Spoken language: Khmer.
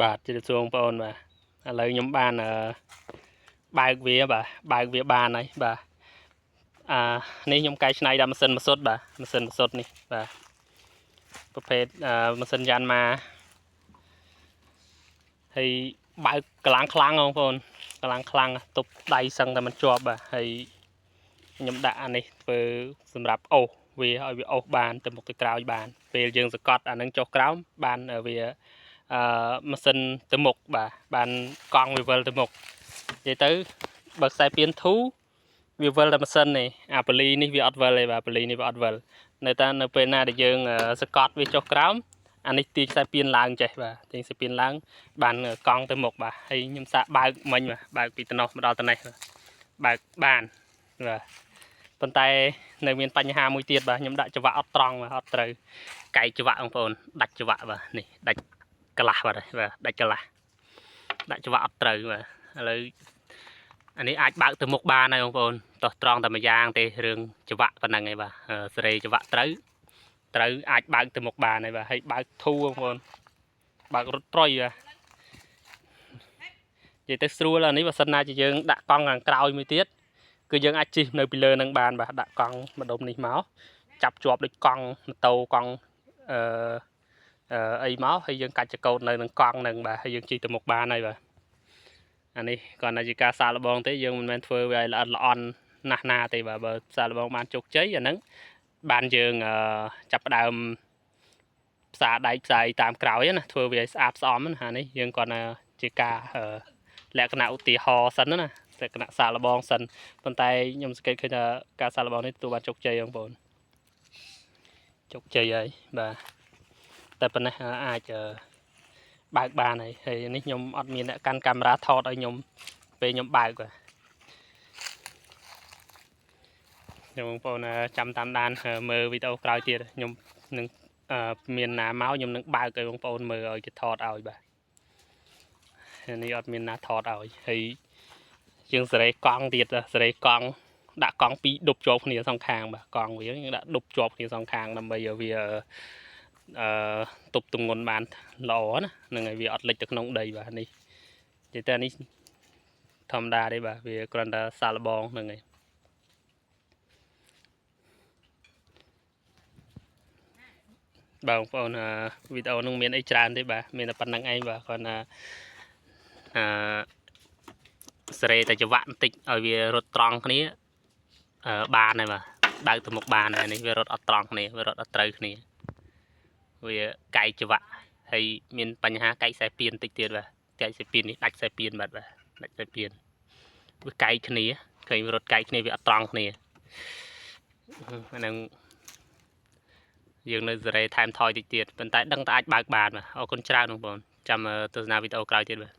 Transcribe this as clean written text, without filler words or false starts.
បាទជម្រាបសួរបងប្អូនបាទឥឡូវខ្ញុំបានបើកវាបានហើយបាទនេះខ្ញុំកែច្នៃដល់ម៉ាស៊ីនម៉ាស៊ុតបាទម៉ាស៊ីនម៉ាស៊ុតនេះបាទប្រភេទម៉ាស៊ីនយ៉ាន់ម៉ាហើយបើកកម្លាំងខ្លាំងបងប្អូនកម្លាំងខ្លាំងទប់ដៃសឹងតែមិនជាប់បាទហើយខ្ញុំដាក់អានេះធ្វើសម្រាប់អូសវាឲ្យវាអូសបានទៅមុខទៅក្រោយបានពេលយើងសកត់អានឹងចុះក្រោមបានវាម៉ាស៊ីនទៅមុខបាទបានកង់វាវិលទៅមុខនិយាយទៅបើខ្សែពៀនធូរវាវិលតែម៉ាស៊ីននេះអាប៉ូលីនេះវាអត់វិលទេបាទប៉ូលីនេះវាអត់វិលនៅពេលណាដែលយើងសកត់វាចុះក្រោមអានេះទាញខ្សែពៀនឡើងចេះបាទទាញខ្សែពៀនឡើងបានកង់ទៅមុខបាទហើយខ្ញុំសាកបើកមិញបាទបើកពីតំណោះមកដល់តំណេះបើកបានបាទប៉ុន្តែនៅមានបញ្ហាមួយទៀតបាទខ្ញុំដាក់ច្រវាក់អត់ត្រង់បាទអត់ត្រូវកែច្រវាក់បងប្អូនដាច់ច្រវាក់បាទនេះដាច់កន្លះបាទដាច់កន្លះដាក់ច្រវាក់អត់ត្រូវបាទឥឡូវអានេះអាចបើកទៅមុខបានហើយបងប្អូនតោះត្រង់តែមួយយ៉ាងទេរឿងច្រវាក់ប៉ុណ្ណឹងឯងបាទសេរីច្រវាក់ត្រូវអាចបើកទៅមុខបានហើយបាទហើយបើកធូរបងប្អូនបើករត់ត្រុយបាទនិយាយទៅស្រួលអានេះបើសិនណាជាយើងដាក់កង់ខាងក្រោយមួយទៀតគឺយើងអាចជិះនៅពីលើនឹងបានបាទដាក់កង់ម្ដុំនេះមកចាប់ជាប់ដូចកង់ម៉ូតូកង់អីមកហើយយើងកាច់ចកោតនៅនឹងកង់នឹងបាទហើយយើងជិះទៅមុខបានហើយបាទអានេះគាត់តែជាការសាកល្បងទេយើងមិនមែនធ្វើវាឲ្យល្អិតល្អន់ណាស់ណាទេបាទបើសាកល្បងបានជោគជ័យអាហ្នឹងបានយើងចាប់ផ្ដើមផ្សារដែកផ្សាយតាមក្រោយណាធ្វើវាឲ្យស្អាតស្អំណាអានេះយើងគាត់ជាការលក្ខណៈឧទាហរណ៍សិនណាលក្ខណៈសាកល្បងសិនប៉ុន្តែខ្ញុំសង្កេតឃើញថាការសាកល្បងនេះទទួលបានជោគជ័យបងប្អូនជោគជ័យហើយបាទតែប៉ុណ្ណេះអាចបើកបានហើយនេះខ្ញុំអត់មានអ្នកកាន់កាមេរ៉ាថតឲ្យខ្ញុំពេលខ្ញុំបើកបាទខ្ញុំបងប្អូនចាំតាមដានមើលវីដេអូក្រោយទៀតខ្ញុំនឹងមានណាមកខ្ញុំនឹងបើកឲ្យបងប្អូនមើលឲ្យគេថតឲ្យបាទនេះអត់មានណាថតឲ្យហើយជាងសេរីកង់ទៀតសេរីកង់ដាក់កង់ពីរដប់ជាប់គ្នាសងខាងបាទកង់វាយើងដាក់ដប់ជាប់គ្នាសងខាងដើម្បីឲ្យវាទប់ទម្ងន់បានល្អណានឹងឲ្យវាអត់លិចទៅក្នុងដីបាទនេះនិយាយទៅនេះធម្មតាទេបាទវាគ្រាន់តែសាកល្បងហ្នឹងឯងបងប្អូនវីដេអូនឹងមានអីច្រើនទេបាទមានតែប៉ុណ្្នឹងឯងបាទគាត់សេរីតែច្រវាក់បន្តិចឲ្យវារត់ត្រង់គ្នាបានហើយបាទបើកទៅមុខបានហើយនេះវារត់អត់ត្រង់គ្នាវារត់អត់ត្រូវគ្នាវាកែច្រវាក់ហើយមានបញ្ហាកែខ្សែពៀនតិចទៀតបាទកែខ្សែពៀននេះដាច់ខ្សែពៀនបាទដាច់ខ្សែពៀនវាកែគ្នាឃើញវារត់កែគ្នាវាអត់ត្រង់គ្នាហ្នឹងយើងនៅសេរីថែមថយតិចទៀតប៉ុន្តែដឹងតែអាចបើកបានបាទអរគុណច្រើនបងប្អូនចាំទស្សនាវីដេអូក្រោយទៀតបាទ